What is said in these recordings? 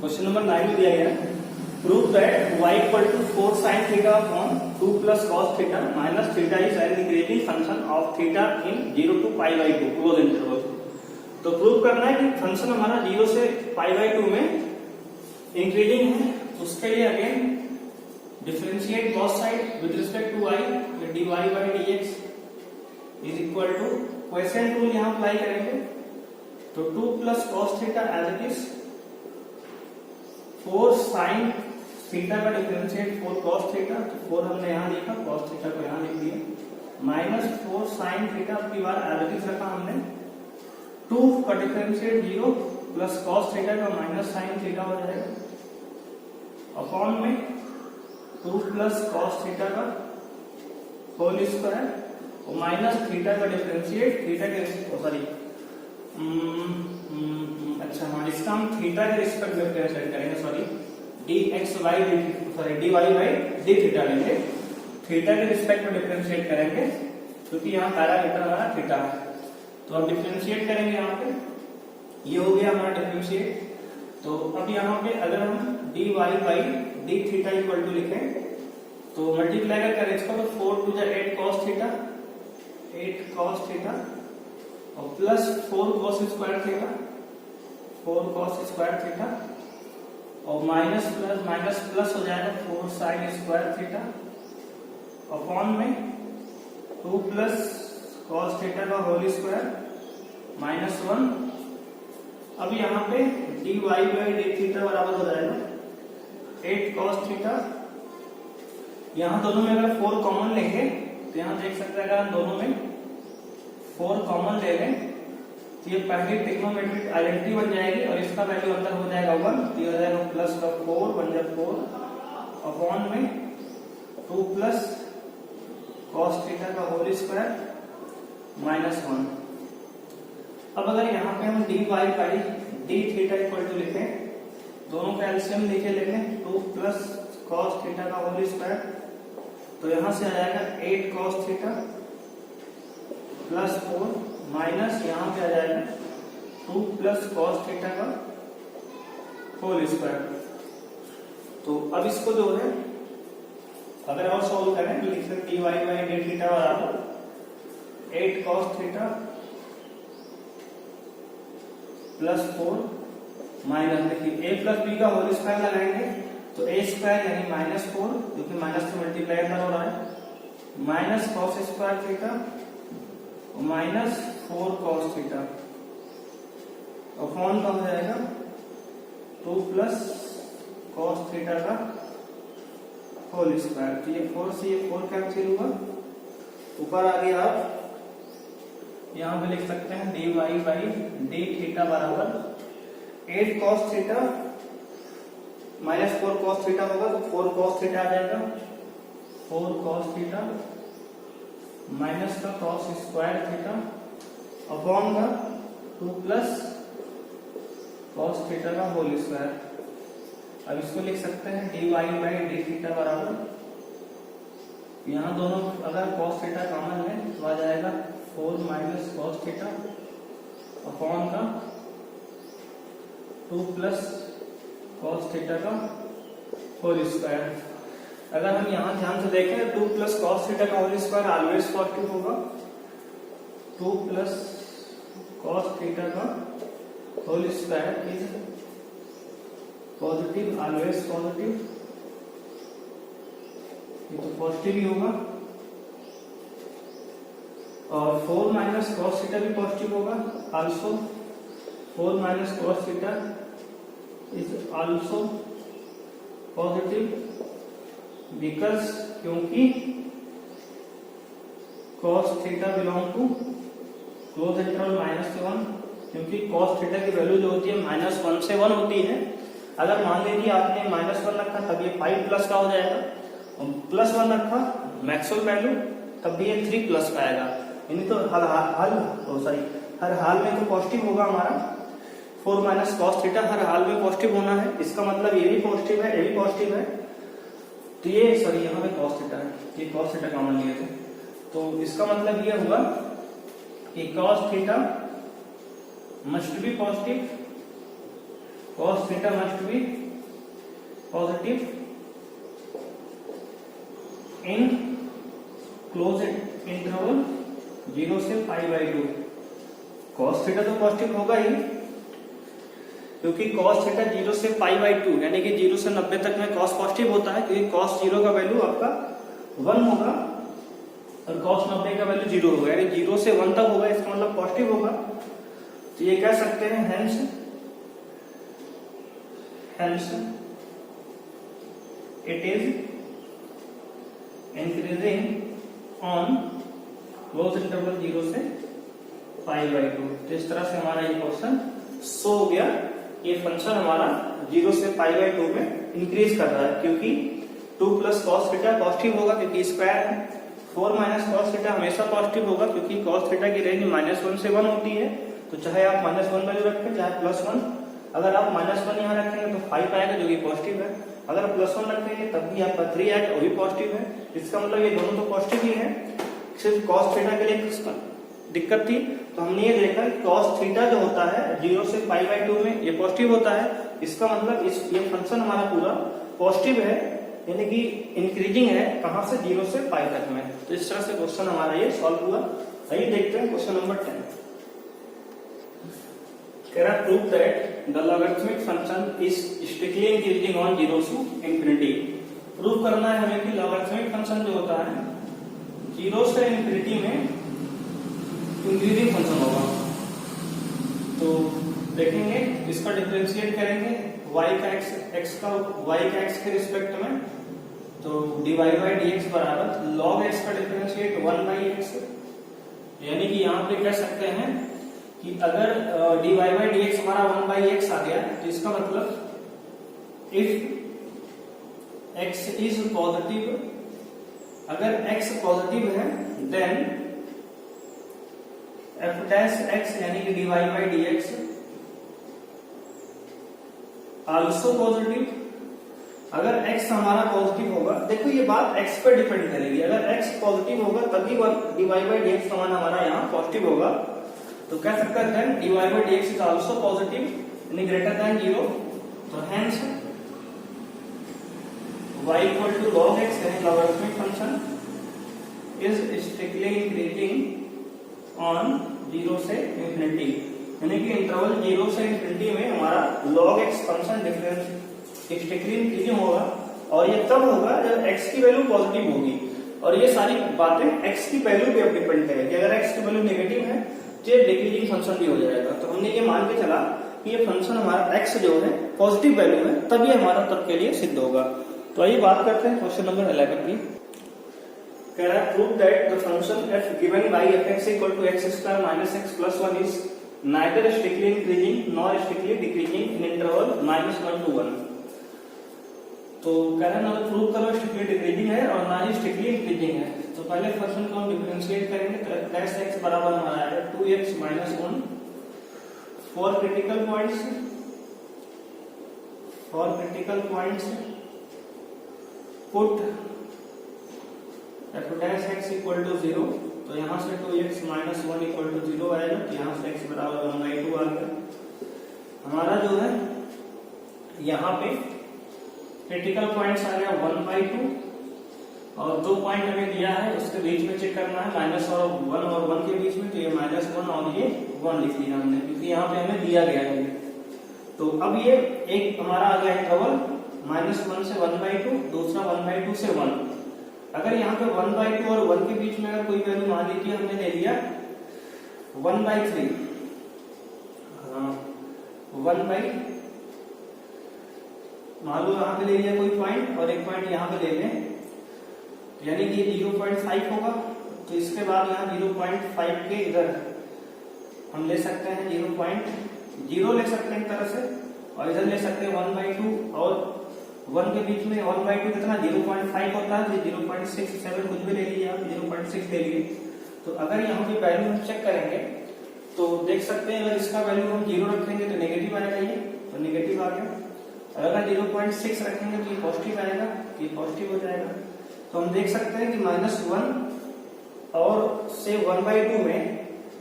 Question number 9 में दिया गया है prove that y equal to 4 sin theta upon 2 plus cos theta minus theta is an increasing function of theta in 0 to pi by 2 close interval. तो prove करना है कि function हमारा 0 से पाई बाई 2 में इंक्रीजिंग है। उसके लिए again differentiate cos side with respect to y, dy by dx is equal to quotient rule यहां अप्लाई करेंगे। तो 2 plus cos theta as it is 4 sin theta का डिफरेंशिएट 4 cos थीटा, तो 4 हमने यहां लिखा, cos थीटा को यहां लिख दिया, माइनस 4 sin थीटा की बार एज इट इज रखा हमने, 2 का डिफरेंशिएट 0 प्लस cos थीटा का माइनस sin थीटा हो जाएगा अपॉन में 2 प्लस cos थीटा का होल स्क्वायर और माइनस थीटा का डिफरेंशिएट थीटा के सॉरी अच्छा हाँ इसका हम थीटा के रिस्पेक्ट में डिफरेंशिएट करेंगे, sorry dx by sorry dy by d theta लेंगे, थीटा के रिस्पेक्ट में डिफरेंशिएट करेंगे क्योंकि यहाँ पैरामीटर हमारा थीटा है। तो अब डिफरेंशिएट करेंगे यहाँ पे, ये हो गया हमारा डिफरेंशिएट। तो अब यहाँ पे अगर हम dy by d theta equal to लिखें तो मल्टीप्लाई करके इसको तो 4 to 8 cos theta, 8 cos theta और plus 4 cos square theta, 4 cos square theta और माइनस प्लस माइनस प्लस हो जाएगा 4 sin स्क्वायर थीटा अपॉन में 2 प्लस cos थीटा का होल स्क्वायर माइनस 1। अब यहाँ पे dy बाई d थीटा बराबर हो जाएगा 8 cos थीटा। यहाँ दोनों में अगर 4 कॉमन लेंगे तो यहाँ देख सकते हैं अगर हम दोनों में 4 कॉमन ले लें तो ये पहली ट्रिग्नोमेट्रिक आइडेंटिटी बन जाएगी और इसका वैल्यू अंदर हो जाएगा 1, तो हो जाएगा प्लस का 4 बन जाए 4 अपॉन में 2 प्लस cos थीटा का होल स्क्वायर माइनस 1। अब अगर यहाँ पे हम dy by d theta equal to लिखें, दोनों का एलसीएम लेके लेंगे 2 प्लस cos थीटा का होल स्क्वायर, तो यहां से आ जाएगा 8 cos थीटा प्लस 4 माइनस यहां पे आ जाएगा 2 प्लस cos थीटा का होल स्क्वायर। तो अब इसको जो है अगर और सॉल्व करें तो लिख सकते dy बाई d थीटा बराबर 8 cos थीटा प्लस 4 माइनस देखिए a प्लस b का होल स्क्वायर लगाएंगे तो a स्क्वायर यानी माइनस 4 क्योंकि माइनस से मल्टीप्लाई करना हो रहा है, minus cos square theta minus 4 cos theta upon का हो जाएगा 2 प्लस cos थीटा का होल स्क्वायर। तो ये 4 से ये 4 कैंसिल हुआ, ऊपर आगे आप यहाँ पे लिख सकते हैं dy बाई d थीटा बराबर 8 cos theta minus 4 cos theta होगा तो 4 cos थीटा आ जाएगा, 4 cos थीटा माइनस का cos स्क्वायर थीटा अपॉन का 2 प्लस cos थीटा का होल स्क्वायर। अब इसको लिख सकते हैं dy बाई d थीटा बराबर, यहाँ दोनों अगर cos थीटा कॉमन है तो आ जाएगा 4 माइनस cos थीटा अपॉन का 2 प्लस cos थीटा का होल स्क्वायर। अगर हम यहाँ ध्यान से देखें 2 प्लस cos थीटा का होल स्क्वायर ऑलवेज पॉजिटिव होगा, 2 प्लस cos थीटा का whole square is positive, always positive, ये तो पॉजिटिव ही होगा। और 4 माइनस cos थीटा भी पॉजिटिव होगा, also 4 minus cos theta is also positive because क्योंकि cos theta belong to close interval -1, क्योंकि cos थीटा की वैल्यू जो होती है -1 से 1 होती है। अगर मान लीजिए आपने -1 रखा तब ये 5 प्लस का हो जाएगा और +1 रखा मैक्सिमम वैल्यू तब भी ये 3 प्लस का आएगा, यानी तो हर हाल में तो पॉजिटिव होगा हमारा। 4 माइनस cos थीटा हर हाल में पॉजिटिव होना है, इसका मतलब ये भी पॉजिटिव है, ये भी पॉजिटिव है। तो ये सॉरी यहाँ पे cos थीटा है, ये cos थीटा कॉमन लिए थे, तो इसका मतलब ये हुआ कि cos theta must be positive cos theta must be positive in closed interval 0 से π/2। cos थीटा तो पॉजिटिव होगा ही, क्योंकि cos थीटा 0 से π/2 यानी कि 0 से 90 तक में cos पॉजिटिव होता है, क्योंकि cos 0 का वैल्यू आपका 1 होगा और cos 90 का वैल्यू 0 होगा, यानी 0 से 1 तक होगा, इसका मतलब पॉजिटिव होगा। तो ये कह सकते हैं hence it is increasing on close interval 0 से π/2। तो इस तरह से हमारा ये क्वेश्चन सो हो गया। ये फंक्शन हमारा 0 से π/2 में इंक्रीज कर रहा है, क्योंकि 2 प्लस cos थीटा पॉजिटिव होगा क्योंकि स्क्वायर है, 4 माइनस cos थीटा हमेशा पॉजिटिव होगा क्योंकि cos थीटा की रेंज -1 से 1 होती है। तो चाहे आप -1 वैल्यू रखें चाहे +1, अगर आप -1 यहाँ रखेंगे तो 5 आएगा जो कि पॉजिटिव है, अगर +1 रखेंगे तब भी आपका 3 आएगा वो भी पॉजिटिव है। इसका मतलब ये दोनों तो पॉजिटिव ही है, सिर्फ cos थीटा के लिए दिक्कत थी। तो हमने ये देखा कि cos थीटा जो होता है 0 से π/2 में ये पॉजिटिव होता है, इसका मतलब ये फंक्शन हमारा पूरा पॉजिटिव है, यानी कि इंक्रीजिंग है, कहां से 0 से π तक में। तो इस तरह से क्वेश्चन हमारा ये सॉल्व हुआ। आइए देखते हैं क्वेश्चन नंबर 10। कह रहा prove that the logarithmic function is strictly increasing on 0 to infinity. Prove करना है हमें कि लॉगरिथमिक फंक्शन जो होता है 0 से इंफिनिटी में इंक्रीजिंग फंक्शन होगा। तो देखेंगे, इसका डिफरेंशिएट करेंगे y का x के रिस्पेक्ट में, तो dy बाई dx बराबर log x का डिफरेंशिएट 1/x, यानी कि यहाँ पे कह सकते हैं कि अगर dy बाई dx हमारा 1/x आ गया तो इसका मतलब इफ x इज पॉजिटिव, अगर x पॉजिटिव है देन f डैश x यानी कि dy by dx also positive. अगर x हमारा पॉजिटिव होगा, देखो ये बात x पर डिपेंड करेगी, अगर x पॉजिटिव होगा तभी dy बाई dx समान हमारा यहाँ पॉजिटिव होगा। तो कह सकते हैं then dy by dx is also positive यानी ग्रेटर देन 0। तो hence y equal to log x यानी logarithmic function is strictly increasing on 0 से इंफिनिटी, यानी कि इंटरवल 0 से इंफिनिटी में हमारा log x function difference strictly increasing होगा, और ये तब होगा जब x की वैल्यू पॉजिटिव होगी। और ये सारी बातें x की वैल्यू पे डिपेंड करेगी, अगर x की वैल्यू नेगेटिव है तो ये डिक्रीजिंग फंक्शन भी हो जाएगा। तो हमने ये मान के चला कि ये फंक्शन हमारा x जो है पॉजिटिव वैल्यू है, तभी हमारा तब के लिए सिद्ध होगा। तो आइए बात करते हैं क्वेश्चन नंबर 11 की। कह रहा है prove that the function f given by fx equal to x square minus x plus 1 is neither strictly increasing nor strictly decreasing in interval -1 to 1। तो कह रहा है ना तो प्रूव करो स्ट्रिक्टली डिक्रीजिंग है और ना ही स्ट्रिक्टली इंक्रीजिंग है। तो पहले फंक्शन को हम डिफरेंशिएट करेंगे, तो प्लस x बराबर हमारा आएगा 2x minus 1 for critical points put f dash x equal to 0। तो यहाँ से 2x माइनस 1 इक्वल टू 0 आएगा, तो यहाँ से x बराबर 1/2 आ गया। हमारा जो है यहाँ पे क्रिटिकल पॉइंट्स आ गया 1/2, और दो पॉइंट हमें दिया है उसके बीच में चेक करना है, -1 और 1 के बीच में। तो ये -1 और ये 1 लिख लिया हमने, क्योंकि यहाँ पे हमें दिया गया है। तो अब ये एक हमारा आ गया इंटरवल -1 से 1/2, दूसरा 1/2 से 1। अगर यहाँ पे 1/2 और 1 के बीच में अगर कोई वैल्यू मान लीजिए हमने ले लिया 1/3, 1/, मान लो यहाँ पे ले लिया कोई पॉइंट और एक पॉइंट यहाँ पे ले लें, यानी कि 0.5 होगा। तो इसके बाद यहाँ 0.5 के इधर हम ले सकते हैं 0.0 ले सकते हैं एक तरह से, और इधर ले सकते हैं 1/2 और 1 के बीच में 1/2 कितना 0.5 होता है, तो 0.67 कुछ भी ले लीजिए आप, 0.6 ले लीजिए। तो अगर यहाँ की वैल्यू हम चेक करेंगे तो देख सकते हैं अगर इसका वैल्यू हम 0 रखेंगे तो नेगेटिव आएगा, ये तो नेगेटिव आ गया। अगर 0.6 रखेंगे तो ये पॉजिटिव आएगा, ये पॉजिटिव हो जाएगा। तो हम देख सकते हैं कि -1 और से 1/2 में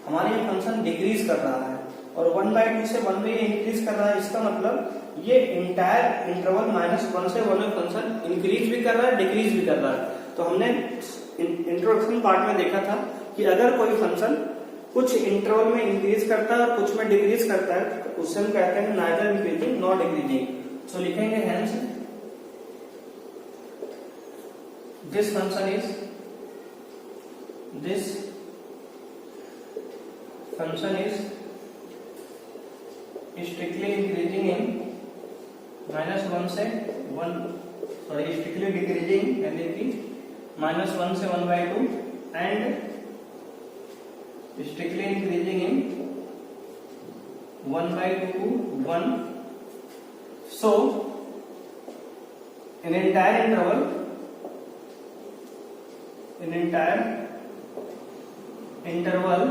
हमारा ये फंक्शन डिक्रीज कर रहा है। और 1/2 से 1 में इंक्रीज कर रहा है, इसका मतलब ये इंटायर इंटरवल -1 से 1 में फंक्शन इंक्रीज भी कर रहा है, डिक्रीज भी कर रहा है। तो हमने इंट्रोडक्शन पार्ट में देखा था कि अगर कोई फंक्शन कुछ इंटरवल में इंक्रीज करता है और कुछ में डिक्रीज करता है तो उससे हम कहते हैं नाइदर इंक्रीजिंग नॉट डिक्रीजिंग। सो लिखेंगे hence this function is strictly increasing in -1 से 1 strictly decreasing यानी कि -1 से 1/2 and strictly increasing in 1/2 to 1. So an entire interval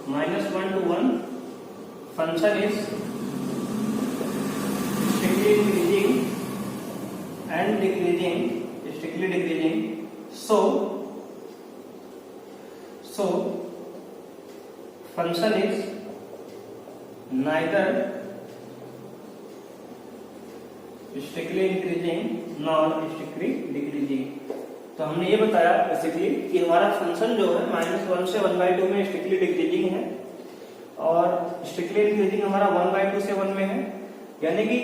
-1 to 1 function is strictly increasing and decreasing, strictly decreasing. So function is neither strictly increasing nor strictly decreasing. तो हमने ये बताया basically कि हमारा फंक्शन जो है -1 से 1/2 में स्ट्रिक्टली डिक्रीजिंग है और स्ट्रिक्टली इंक्रीजिंग हमारा 1/2 से 1 में है, यानी कि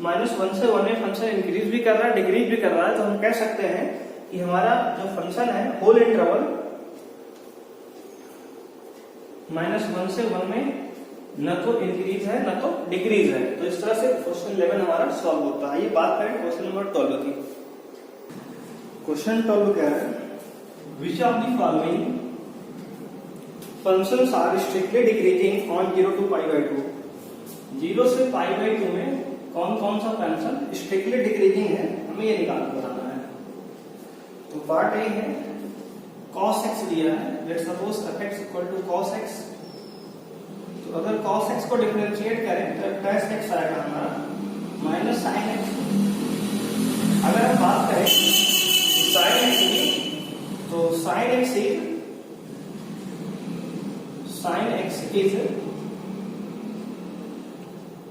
-1 से 1 में फंक्शन इंक्रीज भी कर रहा है, डिक्रीज भी कर रहा है। तो हम कह सकते हैं कि हमारा जो फंक्शन है होल इंटरवल -1 से 1 में न तो इंक्रीज है न तो डिक्रीज है। तो इस तरह से क्वेश्चन 11 हमारा सॉल्व होता है। ये बात करें क्वेश्चन नंबर 12 की। क्वेश्चन 12 क्या है, which of the following functions are strictly decreasing on 0 to π/2। 0 से π/2 में कौन कौन सा फंक्शन स्ट्रिक्टली डिक्रीजिंग है, हमें ये निकाल बताना है। तो पार्ट ए है cos x दिया है, let suppose f(x) = cos x। तो अगर cos x को डिफरेंशिएट करें तो tan x आएगा हमारा माइनस sin x। अगर हम बात करें sin x की, तो sin x is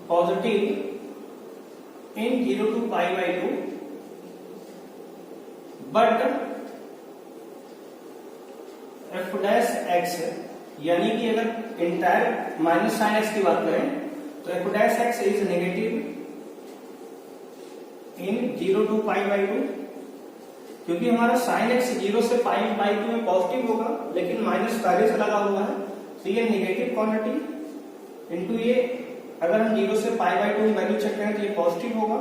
positive in 0 to π/2 but f'(x) यानी कि अगर इंटायर माइनस sin x की बात करें तो f'(x) is negative in 0 to π/2, क्योंकि हमारा sin x 0 से π/2 में पॉजिटिव होगा लेकिन माइनस पहले से लगा हुआ है, तो ये नेगेटिव क्वांटिटी इनटू ये अगर हम 0 से π/2 में वैल्यू चेक करें तो ये पॉजिटिव होगा।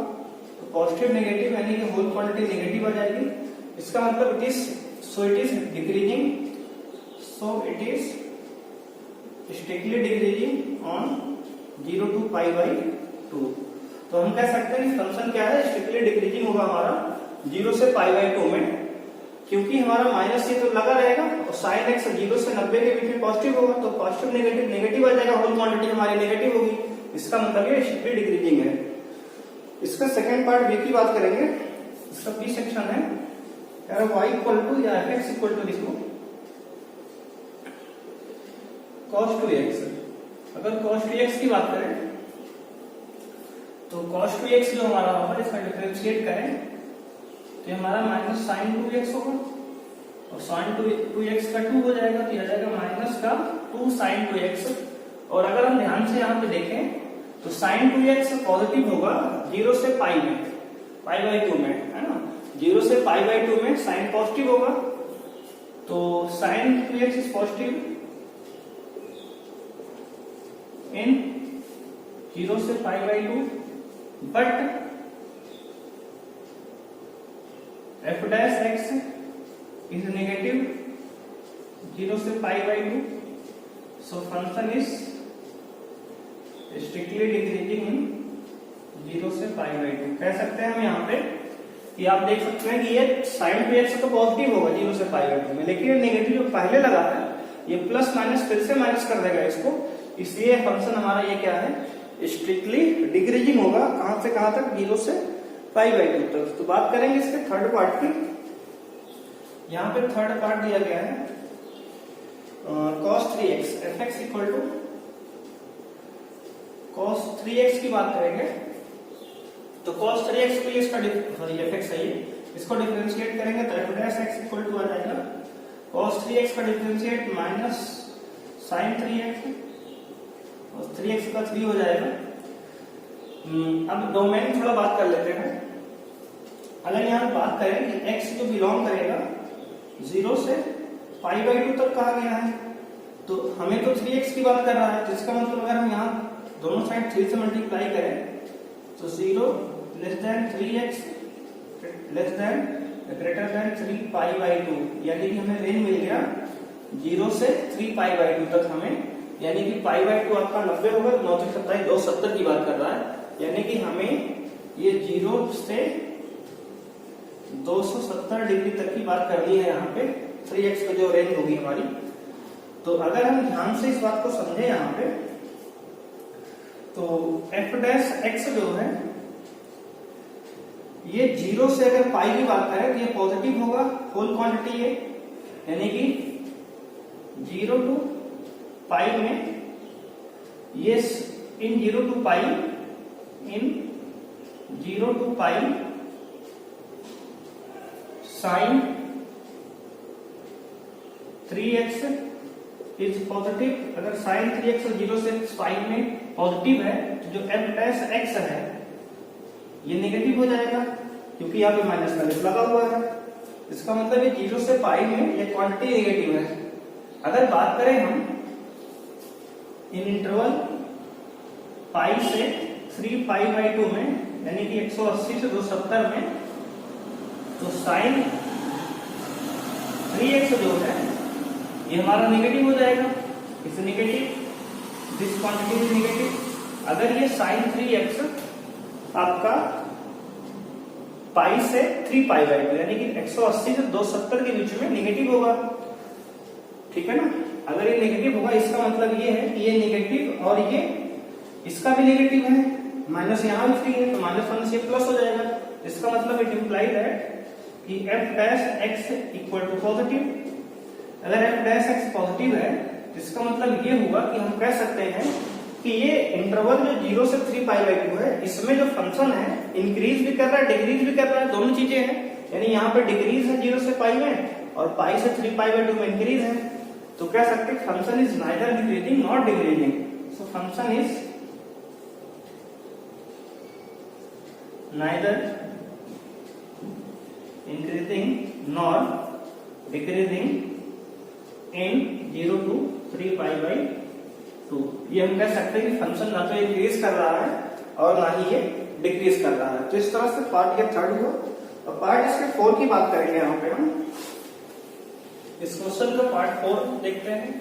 तो पॉजिटिव नेगेटिव यानी कि होल क्वांटिटी नेगेटिव आ जाएगी। इसका मतलब it is decreasing, so it is strictly decreasing on 0 to π/2। तो हम कह सकते हैं फंक्शन क्या है, स्ट्रिक्टली डिक्रीजिंग होगा हमारा 0 से π/2 में, क्योंकि हमारा माइनस ये तो लगा रहेगा और sin x 0 से 90 के बीच में पॉजिटिव होगा, तो पॉजिटिव नेगेटिव नेगेटिव आ जाएगा, होल क्वांटिटी हमारी नेगेटिव होगी। इसका मतलब ये स्ट्रिक्टली डिक्रीजिंग है। इसका सेकंड पार्ट बी की बात करेंगे। इसका बी सेक्शन है यार y = या f(x) = लिखो cos 2x। अगर cos 2x की बात करें तो cos 2x जो हमारा होगा इसका डिफरेंशिएट करें तो हमारा माइनस sin 2x होगा और sin 2x का 2 हो जाएगा, तो यह जाएगा माइनस का 2 sin 2x। और अगर हम ध्यान से यहाँ पे देखें तो sin 2x पॉजिटिव होगा 0 से π में, π/2 में, है ना। 0 से π/2 में sin पॉजिटिव होगा, तो sin 2x is positive in 0 से π/2 बट f'(x) is negative 0 से π/2, so function is strictly decreasing in 0 से π/2। कह सकते हैं हम यहाँ पे कि आप देख सकते हैं कि ये sin 2x तो पॉजिटिव होगा 0 से π/2 में, लेकिन ये नेगेटिव जो पहले लगा है ये प्लस माइनस फिर से माइनस कर देगा इसको, इसलिए फंक्शन हमारा ये क्या है, स्ट्रिक्टली डिक्रीजिंग होगा। कहां से कहां तक, 0 से π/2 तक। तो बात करेंगे इसके थर्ड पार्ट की। यहाँ पे थर्ड पार्ट दिया गया है cos 3x fx equal to cos 3x की बात करेंगे तो cos 3x के लिए इसका सॉरी fx है ये, इसको डिफरेंशिएट करेंगे तो f dash x equal to आ जाएगा cos 3x का डिफरेंशिएट माइनस sin 3x और 3x का 3 हो जाएगा। अब डोमेन थोड़ा बात कर लेते हैं। अगर यहाँ बात करें कि x जो बिलोंग करेगा 0 से π/2 तक कहा गया है, तो हमें तो 3x की बात कर रहा है, जिसका मतलब अगर हम यहाँ दोनों साइड 3 से मल्टीप्लाई करें तो 0 less than 3x less than greater than 3 π/2, यानी कि हमें रेंज मिल गया 0 से 3 π/2 तक हमें, यानी कि π/2 आपका 90 होगा, 9 से 27 270 की बात कर रहा है, यानी कि हमें ये 0 से 270 डिग्री तक की बात करनी है यहाँ पे 3x का जो रेंज होगी हमारी। तो अगर हम ध्यान से इस बात को समझे यहाँ पे तो f डैश x जो है ये 0 से अगर पाई की बात करें तो ये पॉजिटिव होगा, होल क्वांटिटी है, यानी कि 0 टू पाई में ये in 0 to pi in 0 to pi sine 3x is positive. अगर साइन 3x 0 से पाई में पॉजिटिव है तो जो f डैश x है ये नेगेटिव हो जाएगा, क्योंकि यहाँ पे माइनस का लगा हुआ है, इसका मतलब ये 0 से पाई में ये क्वांटिटी नेगेटिव है। अगर बात करें हम इन इंटरवल पाई से 3 π/2 में, यानी कि 180 से 270 में, तो साइन 3x जो है ये हमारा नेगेटिव हो जाएगा, इस negative, this quantity is negative. अगर ये साइन 3x आपका पाई से 3 π/2 यानी कि 180 से 270 के बीच में नेगेटिव होगा, ठीक है ना। अगर ये नेगेटिव होगा इसका मतलब ये है कि ये नेगेटिव और ये इसका भी नेगेटिव है, माइनस यहाँ भी फ्री है तो माइनस 1 से प्लस हो जाएगा। इसका मतलब इट इंप्लाई दैट कि f dash x equal to positive. अगर f डैश x पॉजिटिव है तो इसका मतलब ये हुआ कि हम कह सकते हैं कि ये इंटरवल जो 0 से 3 π/2 है इसमें जो फंक्शन है इंक्रीज भी कर रहा है डिक्रीज भी कर रहा है, दोनों चीजें हैं, यानी यहाँ पे डिक्रीज है 0 से पाई में और पाई से 3 π/2 में इंक्रीज है, तो कह सकते हैं function is neither increasing not decreasing. So function is neither increasing nor decreasing in 0 to 3 π/2। ये हम कह सकते हैं कि फंक्शन ना तो इंक्रीज कर रहा है और ना ही ये डिक्रीज कर रहा है। तो इस तरह से पार्ट ये थर्ड हुआ। और पार्ट इसके 4 की बात करेंगे यहाँ पे हम। इस क्वेश्चन का पार्ट 4 देखते हैं।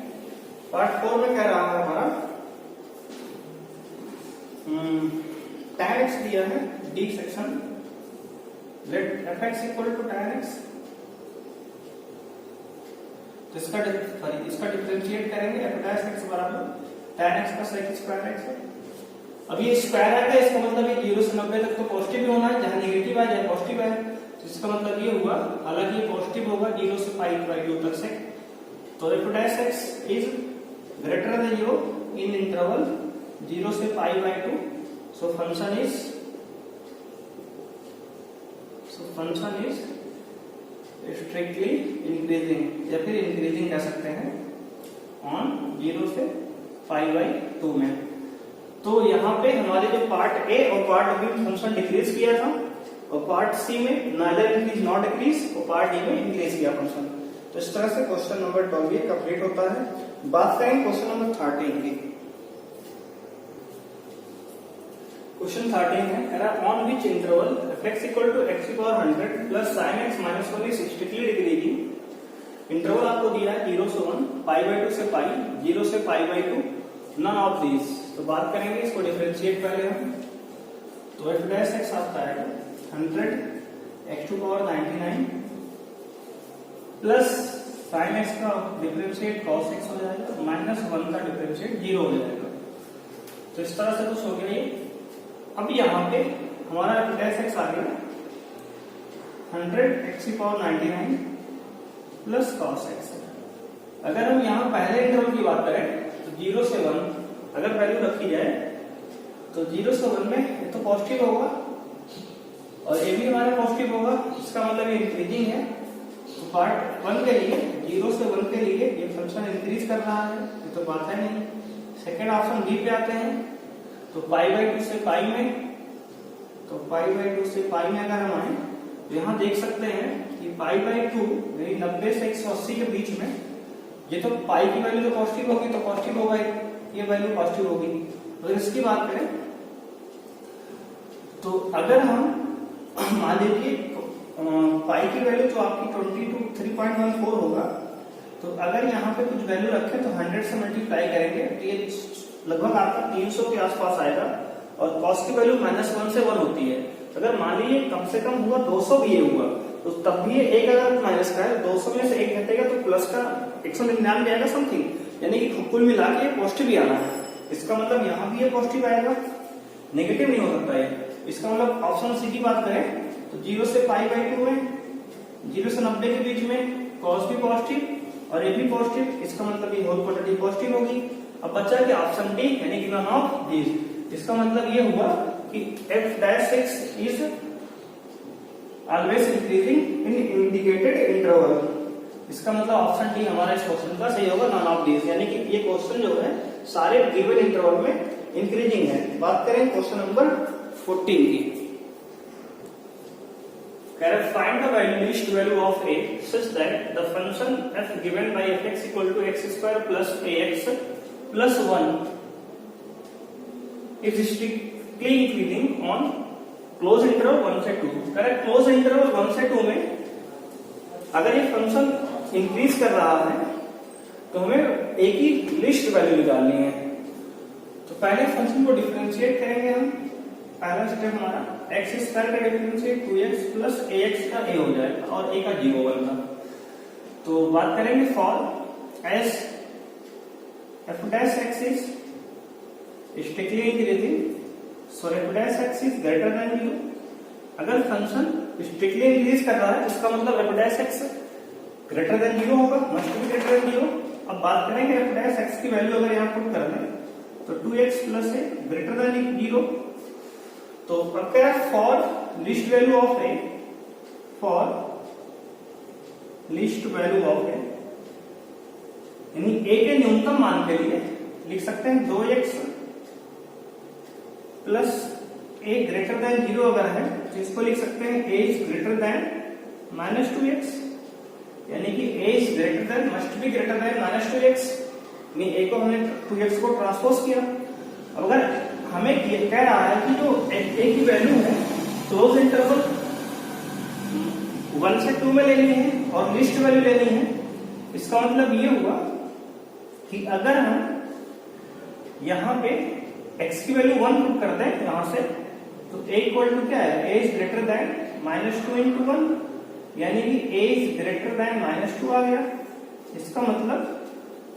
पार्ट 4 में कह रहा है हमारा tan x दिया है D section, let fx equal to tan x, तो इसका डिफरेंशिएट करेंगे f डैश x बराबर tan x का sec स्क्वायर x है। अब ये स्क्वायर है इसका मतलब ये 0 से 90 तक तो पॉजिटिव ही होना है, जहां नेगेटिव है जहां पॉजिटिव है, तो इसका मतलब ये हुआ, हालांकि ये पॉजिटिव होगा 0 से π/2 तक से, तो f dash x is greater than 0 in interval 0 से π/2। So function is strictly increasing या फिर increasing कह सकते हैं on 0 से π/2 में। तो यहाँ पे हमारे जो पार्ट ए और पार्ट बी में फंक्शन डिक्रीज किया था और पार्ट सी में नाइदर इंक्रीज नॉट डिक्रीज और पार्ट डी में इंक्रीज किया फंक्शन। तो इस तरह से क्वेश्चन नंबर 12 कंप्लीट होता है। बात करेंगे क्वेश्चन नंबर 13 की। क्वेश्चन 13 है, कह रहा on which interval fx equal to x की power 100 plus sin x minus 1 is strictly decreasing. Interval आपको दिया है 0 से 1, π/2 से पाई, 0 से π/2, नन ऑफ दीज। तो बात करेंगे इसको डिफरेंशिएट पहले हम, तो f डैश x आता है 100 x to power 99 plus sin x का डिफरेंशिएट cos x हो जाएगा, माइनस 1 का डिफरेंशिएट 0 हो जाएगा। तो इस तरह से कुछ हो गया ये। अब यहाँ पे हमारा f डैश x आ गया 100 x की पावर 99 प्लस cos x। अगर हम यहाँ पहले इंटरवल की बात करें तो 0 से 1 अगर वैल्यू रखी जाए तो 0 से 1 में ये तो पॉजिटिव होगा और ये भी हमारा पॉजिटिव होगा, इसका मतलब ये इंक्रीजिंग है। तो पार्ट 1 के लिए 0 से 1 के लिए ये फंक्शन इंक्रीज कर रहा है, ये तो बात है नहीं। सेकेंड ऑप्शन बी पे आते हैं तो π/2 से पाई में, तो π/2 से पाई में अगर हम आए तो यहाँ देख सकते हैं कि π/2 यानी 90 से 180 के बीच में, ये तो पाई की वैल्यू तो पॉजिटिव होगी तो पॉजिटिव होगा, ये वैल्यू पॉजिटिव होगी। अगर इसकी बात करें तो अगर हम मान लीजिए पाई की वैल्यू जो आपकी 3.14 होगा, तो अगर यहाँ पे कुछ वैल्यू रखें तो 100 से मल्टीप्लाई करेंगे तो ये लगभग आपका 300 के आसपास आएगा। और कॉस की वैल्यू -1 से 1 होती है। अगर मान लीजिए कम से कम हुआ 200 भी ये हुआ तो तब भी ये एक अगर माइनस का है 200 में से एक घटेगा तो प्लस का 199 आएगा समथिंग, यानी कि कुल मिला के पॉजिटिव ही आना है। इसका मतलब यहाँ भी ये पॉजिटिव आएगा, नेगेटिव नहीं हो सकता है। इसका मतलब ऑप्शन सी की बात करें तो 0 से π/2 में 0 से 90 के बीच में कॉस भी पॉजिटिव और ये भी पॉजिटिव, इसका मतलब ये होल क्वांटिटी पॉजिटिव होगी। अब बचा कि ऑप्शन डी यानी कि नन ऑफ दीज। इसका मतलब ये हुआ कि f'(x) is always increasing in indicated interval. इसका मतलब ऑप्शन डी हमारा इस क्वेश्चन का सही होगा, नन ऑफ दीज, यानी कि ये क्वेश्चन जो है सारे गिवन इंटरवल में इंक्रीजिंग है। बात करें क्वेश्चन नंबर 14 की, find the least value of a such that the function f given by fx equal to x square plus ax plus 1 is strictly increasing on close interval 1 से 2। Correct, close interval 1 से 2 में अगर ये function increase कर रहा है तो हमें एक ही लिस्ट वैल्यू निकालनी है। तो पहले फंक्शन को डिफरेंशिएट करेंगे हम। पहला स्टेप हमारा x स्क्वायर का डिफरेंशिएट 2x प्लस ax का a हो जाएगा और a का 0 बनना। तो बात करेंगे for S f'(x) is strictly increasing, so f'(x) is greater than 0। अगर फंक्शन स्ट्रिक्टली इंक्रीज कर रहा है इसका मतलब f'(x) ग्रेटर देन 0 होगा, मस्ट बी ग्रेटर देन 0। अब बात करेंगे f'(x) की वैल्यू अगर यहाँ पुट कर दें तो 2x plus a greater than 0। तो अब क्या है, for least value of A, for least value of A यानी ए के न्यूनतम मान के लिए लिख सकते हैं 2x प्लस ए ग्रेटर देन 0 अगर है तो इसको लिख सकते हैं a is greater than -2x, यानी कि a is greater than must be greater then -2x। a को हमने 2x को ट्रांसपोज किया। अब अगर हमें कह रहा है कि जो a की वैल्यू है क्लोज इंटरवल 1 से 2 में लेनी है और लिस्ट वैल्यू लेनी है, इसका मतलब ये हुआ कि अगर हम यहाँ पे x की वैल्यू 1 पुट करते हैं यहाँ से तो a इक्वल टू क्या है, a is greater than -2 into 1, यानी कि a इज ग्रेटर देन -2 आ गया। इसका मतलब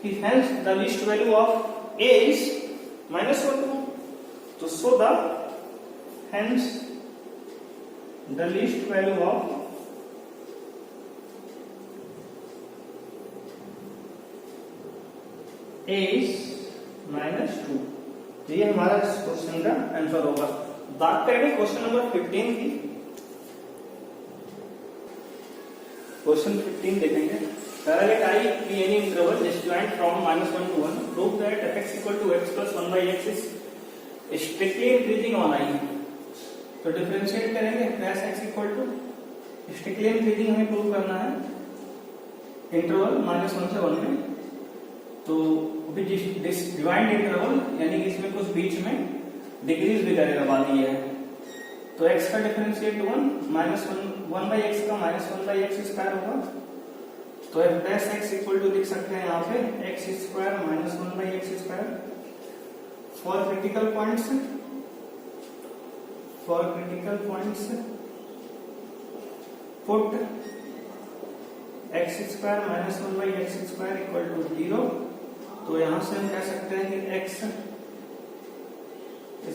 कि hence the list value of a is -2। तो so the hence the least value of a is -2। ये हमारा इस क्वेश्चन का आंसर होगा। बात करेंगे क्वेश्चन नंबर 15 की। क्वेश्चन 15 देखेंगे। Let I be any interval disjoint from -1 to 1, prove that f(x) equal to x plus 1/x is strictly increasing on I. तो डिफरेंशिएट करेंगे f(x) equal to strictly increasing हमें prove करना है interval -1 से 1 में। तो डिवाइड इंटरवल यानी कि इसमें कुछ बीच में डिक्रीज भी करेगा, बात ये है। तो x का डिफरेंशिएट 1/x का -1/x स्क्वायर होगा। तो f(x) इक्वल टू लिख सकते हैं यहाँ पे x square -1/x square. For critical points, put x square -1/x square equal to 0। तो यहां से हम कह सकते हैं कि x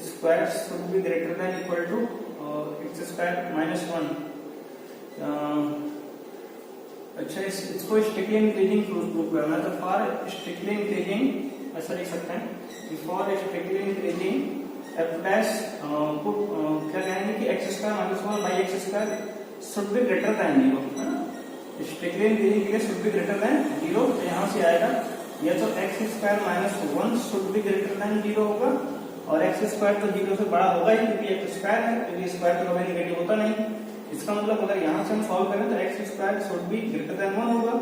square should be greater than equal to x square -1। अच्छा, इसको स्ट्रिक्टली इंक्रीजिंग प्रूफ करना है, तो फॉर स्ट्रिक्टली इंक्रीजिंग ऐसा लिख सकते हैं कि for strictly increasing F dash क्या कहेंगे कि x square minus one by x square should be greater than zero, है ना। स्ट्रिक्टली इंक्रीजिंग के लिए should be greater than zero, तो यहाँ से आएगा या तो x square minus one should be greater than zero होगा, और एक्स स्क्वायर तो जीरो से बड़ा होगा ही क्योंकि एक्स स्क्वायर है, क्योंकि स्क्वायर तो कभी नेगेटिव होता नहीं। इसका मतलब अगर यहाँ से हम सॉल्व करें तो x square should be greater then one होगा,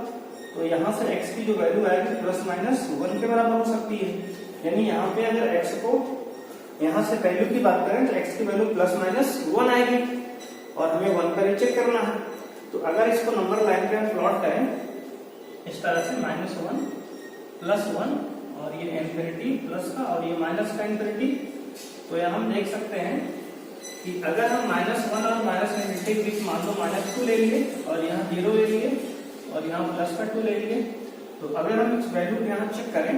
तो यहाँ से एक्स की जो वैल्यू आएगी प्लस माइनस वन के बराबर हो सकती है। यानी यहाँ पे अगर एक्स को यहाँ से वैल्यू की बात करें तो एक्स की वैल्यू प्लस माइनस वन आएगी, और हमें वन का रीचेक करना है। तो अगर इसको नंबर लाइन पे हम प्लॉट करें इस तरह से माइनस वन प्लस वन, और ये इंफिनिटी प्लस का और ये माइनस का इंफिनिटी, तो यहाँ हम देख सकते हैं कि अगर हम माइनस वन और माइनस इंफिनिटी के बीच मान लो माइनस टू ले लिए, और यहाँ जीरो ले लिए, और यहाँ प्लस का टू ले लिए, तो अगर हम इस वैल्यू को यहाँ चेक करें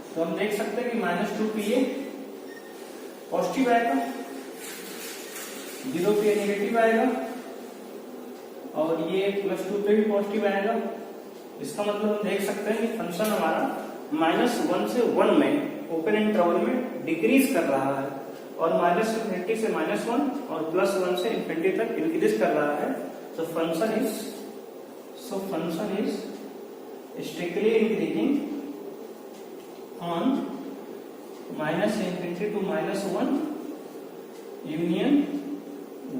तो हम देख सकते हैं कि माइनस टू पे पॉजिटिव आएगा, जीरो पे नेगेटिव आएगा, और ये प्लस टू पे भी पॉजिटिव आएगा। इसका मतलब हम देख सकते हैं कि फंक्शन हमारा माइनस वन से वन में ओपन इंटरवल में डिक्रीज कर रहा है, और माइनस इंफिनिटी से माइनस वन और प्लस वन से इंफिनिटी तक इंक्रीज कर रहा है। तो function is strictly increasing on minus infinity to minus one union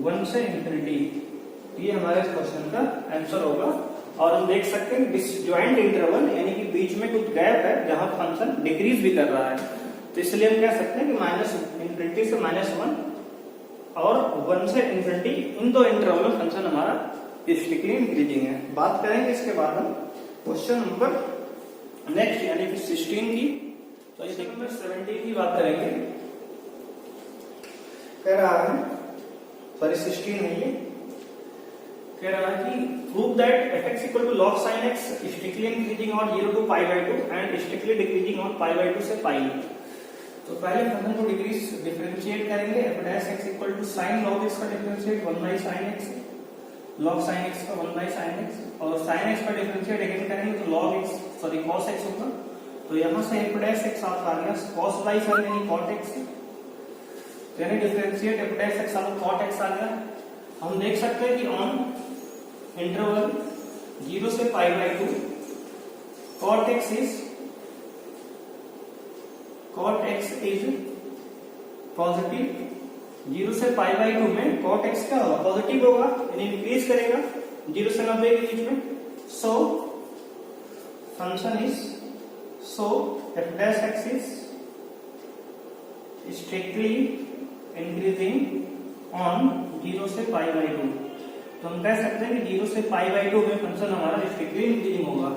one से इंफिनिटी। ये हमारे क्वेश्चन का आंसर होगा। और हम देख सकते हैं डिसजॉइंट इंटरवल यानी कि बीच में कुछ गैप है जहां फंक्शन डिक्रीज भी कर रहा है, तो इसलिए हम कह सकते हैं कि माइनस इंफिनिटी से माइनस वन और वन से इंफिनिटी, इन दो इंटरवल में फंक्शन हमारा स्ट्रिक्टली इंक्रीजिंग है। बात करेंगे इसके बाद हम क्वेश्चन नंबर नेक्स्ट यानी कि 16 की, तो इस नंबर 17 की बात करेंगे। कह रहा है सॉरी 16 है ये, कह रहा है कि prove that fx equal to log sin x strictly increasing on 0 to pi by 2 and strictly decreasing on pi by 2 से पाई। तो पहले फंक्शन को डिफरेंशिएट करेंगे। f dash x equal to sin log x का differentiate 1 by sin x, log sin x का 1 by sin x, और sin x का differentiate again करेंगे तो log x sorry cos x होगा। तो यहाँ से f डैश x आ गया cos बाई sin यानी cot x, यानी डिफरेंशिएट f डैश x अब cot x आ गया। हम देख सकते हैं कि ऑन इंटरवल 0 से पाई by 2 cot x is positive, 0 से पाई बाई 2 में cot x क्या होगा पॉजिटिव होगा, यानी इंक्रीज करेगा 0 से 90 के बीच में। सो function is f dash x is strictly increasing on 0 से पाई बाई 2। तो हम कह सकते हैं कि 0 से पाई बाई 2 में फंक्शन हमारा स्ट्रिक्टली इंक्रीजिंग होगा।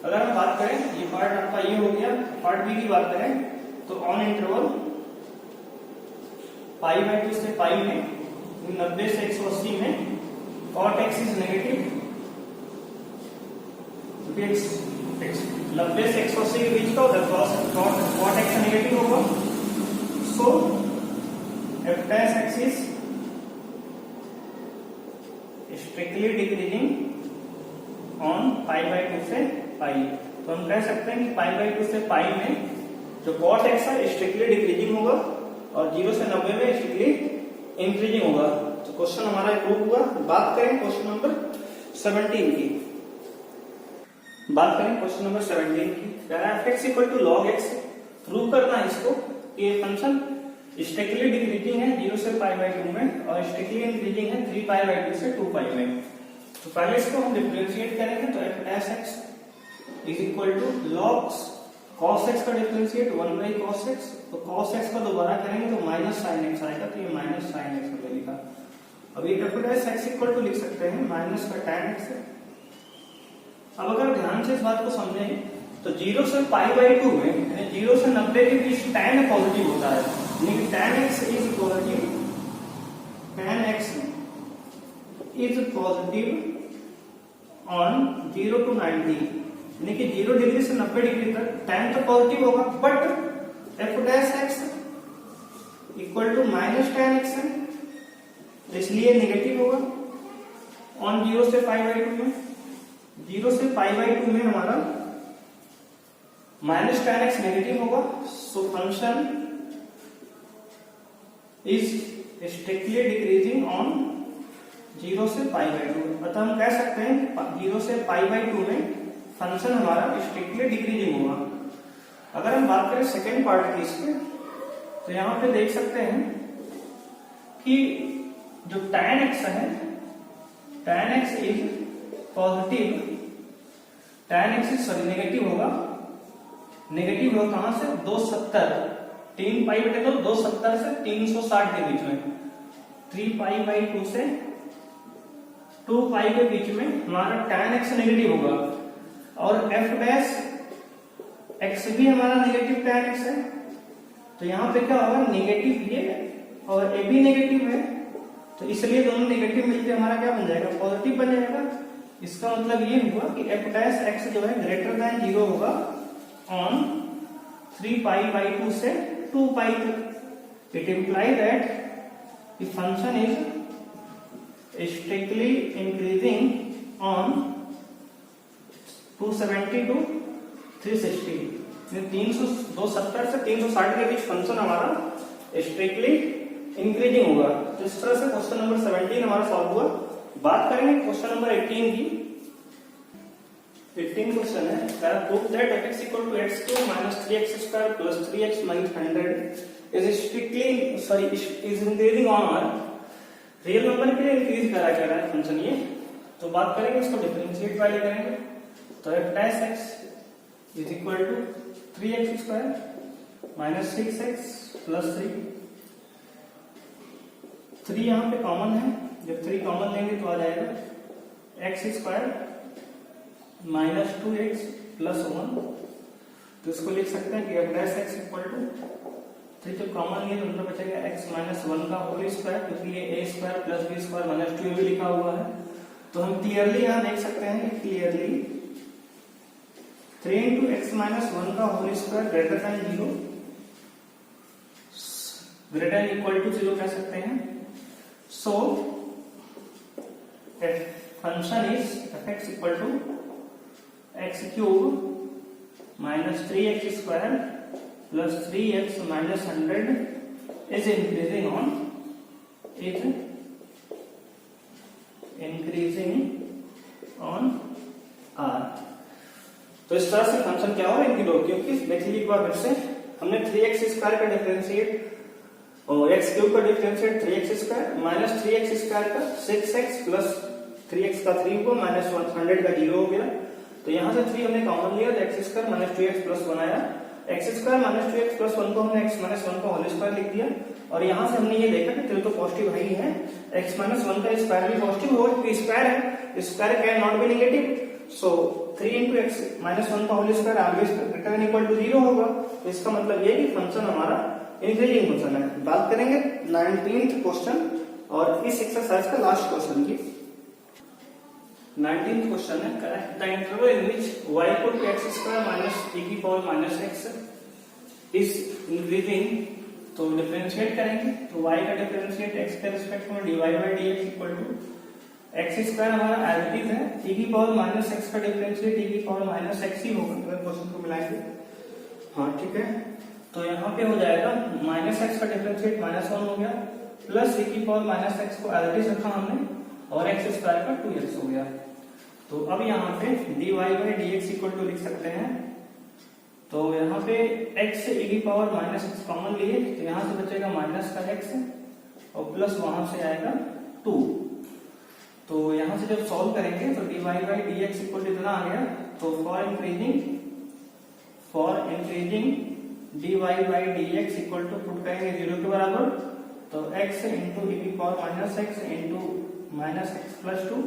अगर हम बात करें, ये पार्ट आपका ये हो गया, पार्ट बी की बात करें तो ऑन इंटरवल पाई बाई 2 से पाई में 90 से 180 में cot x इज नेगेटिव, 90 से 180 के बीच का होगा cot x नेगेटिव होगा। सो f dash x is strictly decreasing on pi by 2 से पाई। तो हम कह सकते हैं कि पाई बाई 2 से पाई में जो cot x है स्ट्रिक्टली डिक्रीजिंग होगा, और 0 से 90 में स्ट्रिक्टली इंक्रीजिंग होगा। तो क्वेश्चन हमारा प्रूव हुआ। बात करें क्वेश्चन नंबर 17 की, बात करें क्वेश्चन नंबर 17 की, कह रहा है f equal to log x। Prove करना है इसको कि ये फंक्शन स्ट्रिक्टली डिक्रीजिंग है 0 से पाई बाई 2 में, और स्ट्रिक्टली इंक्रीजिंग है 3 पाई बाई 2 से 2 पाई में। तो पहले इसको हम डिफरेंशिएट करेंगे तो f dash x is equal to log cos x का डिफरेंशिएट 1 बाई cos x, तो cos x का दोबारा करेंगे तो माइनस sin x आएगा, तो ये माइनस sin x हो जाएगा। अब ये f dash x equal to लिख सकते हैं माइनस का tan x है। अब अगर ध्यान से इस बात को समझें तो 0 से पाई बाई 2 में यानी 0 से 90 के बीच tan पॉजिटिव होता है, यानी tan x is positive, tan x is positive on 0 to 90, यानी कि 0 डिग्री से 90 डिग्री तक tan तो पॉजिटिव होगा, but f dash x equal to minus tan x है, इसलिए नेगेटिव होगा ऑन 0 से पाई बाई 2 में। 0 से π/2 में हमारा -tan x नेगेटिव होगा, सो function is strictly decreasing on 0 से π/2। अतः हम कह सकते हैं 0 से π/2 में फंक्शन हमारा स्ट्रिक्टली डिक्रीजिंग होगा। अगर हम बात करें सेकेंड पार्ट की इसके, तो यहां पे देख सकते हैं कि जो tan x है, tan x is positive, tan x is sorry negative होगा। नेगेटिव होगा कहां से? 270, 3π/2 270 से 360 के बीच में, 3π/2 से 2π के बीच में हमारा tan x नेगेटिव होगा। और f डैश x भी हमारा नेगेटिव tan x है, तो यहां पे क्या होगा? नेगेटिव ये और ए भी नेगेटिव है, तो इसलिए दोनों नेगेटिव मिलकर हमारा क्या बन जाएगा? पॉजिटिव बन जाएगा। इसका मतलब ये हुआ कि f डैश x जो है ग्रेटर देन 0 होगा ऑन 3π/2 से 2π तक। It imply that the function is strictly increasing on 270 to 360, 270 से 360 के बीच फंक्शन हमारा स्ट्रिक्टली इंक्रीजिंग होगा। तो इस तरह से क्वेश्चन नंबर 17 हमारा सॉल्व हुआ। बात करेंगे क्वेश्चन नंबर 18 की। 18 क्वेश्चन है, prove that f(x = x³ - 3x² + 3x - 100 is strictly sorry is increasing on real number के लिए इंक्रीज करा जा रहा है फंक्शन ये। तो बात करेंगे इसको डिफरेंशिएट वाले करेंगे, तो f(x) = 3x² - 6x + 3। 3 यहाँ पे कॉमन है, जब 3 कॉमन लेंगे तो आ जाएगा x² - 2x + 1। तो इसको लिख सकते हैं कि f(x) = 3 जब कॉमन लिए तो अंदर बचेगा x - 1 का होल स्क्वायर, क्योंकि ये a² + b² - 2 भी लिखा हुआ है। तो हम क्लियरली यहाँ देख सकते हैं कि क्लियरली 3 × x - 1 का whole square greater than 0, greater than equal to 0 कह सकते हैं। So function is f(x) = x³ - 3x² + 3x - 100 is increasing on r। तो इस तरह से फंक्शन क्या होगा इनकी दो, क्योंकि देख लीजिए एक बार फिर से हमने 3x² का डिफरेंशिएट और x³ का डिफरेंशिएट 3x² - 3x² का 6x + 3x का 3 को -100 का 0 हो गया। तो यहां से 3 हमने कॉमन लिया, तो x² - 2x + 1 आया। x² - 2x + 1 को हमने x - 1 का होल स्क्वायर लिख दिया। और यहां से हमने ये देखा कि 3 तो पॉजिटिव ही है, x - 1 का स्क्वायर भी पॉजिटिव होगा क्योंकि स्क्वायर है, square can not be negative. So 3 × x - 1 का whole square always greater than equal to 0 होगा। तो इसका मतलब ये कि फंक्शन हमारा इंक्रीजिंग फंक्शन है। बात करेंगे 19th क्वेश्चन और इस एक्सरसाइज का लास्ट क्वेश्चन की। 19th क्वेश्चन है, correct the interval in which y = x² - e x is increasing. तो डिफरेंशिएट करेंगे, तो y का डिफरेंशिएट x के रिस्पेक्ट में dy/dx = x² हमारा एज इट इज है, e x का डिफरेंशिएट e x ही होगा अगर क्वेश्चन को मिलाएंगे। हाँ ठीक है, तो यहाँ पे हो जाएगा -x का डिफरेंशिएट -1 हो गया, प्लस e x को एज इट इज रखा हमने और x² का 2x हो गया। तो अब यहाँ पे dy/dx = लिख सकते हैं, तो यहाँ पे x से e x कॉमन लिए, तो यहाँ से बचेगा -x और प्लस वहां से आएगा 2। तो यहाँ से जब सॉल्व करेंगे तो dy/dx इतना आ गया। तो फॉर इंक्रीजिंग dy/dx पुट करेंगे 0 के बराबर, तो x × e x x + 2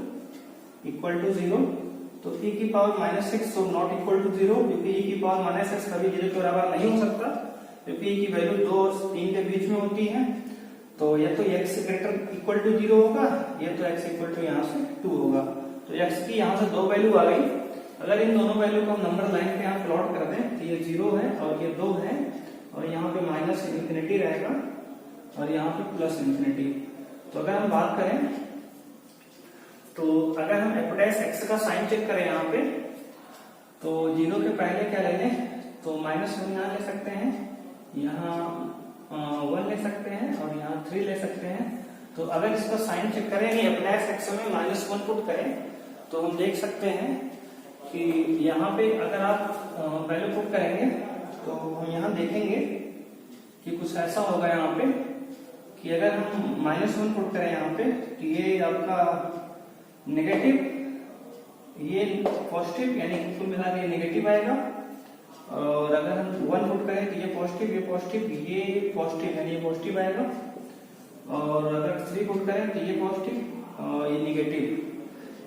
= 0। तो e x so not equal to 0, क्योंकि e x कभी 0 के बराबर नहीं हो सकता, क्योंकि e की वैल्यू 2 और 3 के बीच में होती है। तो या तो x ग्रेटर इक्वल टू 0 होगा, या तो x इक्वल टू यहाँ से 2 होगा। तो x की यहाँ से 2 वैल्यू आ गई। अगर इन दोनों वैल्यू को हम नंबर लाइन पे यहाँ प्लॉट कर दें, तो ये 0 है और ये 2 है, और यहाँ पे -∞ रहेगा और यहाँ पे +∞। तो अगर हम बात करें तो अगर हम f डैश x का साइन चेक करें यहाँ पे, तो 0 के पहले क्या ले लें, तो -1 यहाँ ले सकते हैं, यहाँ 1 ले सकते हैं और यहाँ 3 ले सकते हैं। तो अगर इसका साइन चेक करें, f डैश x में -1 पुट करें, तो हम देख सकते हैं कि यहाँ पे अगर आप पहले पुट करेंगे तो हम यहाँ देखेंगे कि कुछ ऐसा होगा यहाँ पे कि अगर हम -1 पुट करें यहाँ पे, तो ये आपका नेगेटिव, ये पॉजिटिव, यानी कुल मिला के नेगेटिव आएगा। और अगर हम 1 पुट करें तो ये पॉजिटिव, ये पॉजिटिव, ये पॉजिटिव, यानी ये पॉजिटिव आएगा। और अगर 3 पुट करें तो ये पॉजिटिव और ये नेगेटिव,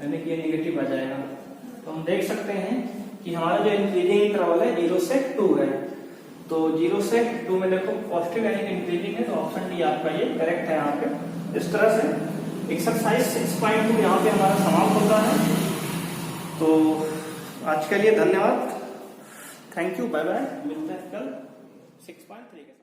यानी कि ये नेगेटिव आ जाएगा। तो हम देख सकते हैं कि हमारा जो इंक्रीजिंग इंटरवल है 0 से 2 है। तो 0 से 2 में देखो पॉजिटिव यानी कि इंक्रीजिंग है, तो ऑप्शन डी आपका ये करेक्ट है यहाँ पे। इस तरह से एक्सरसाइज 6.2 यहाँ पे हमारा समाप्त होता है। तो आज के लिए धन्यवाद, थैंक यू, बाय बाय, मिलते हैं कल 6.3 के साथ।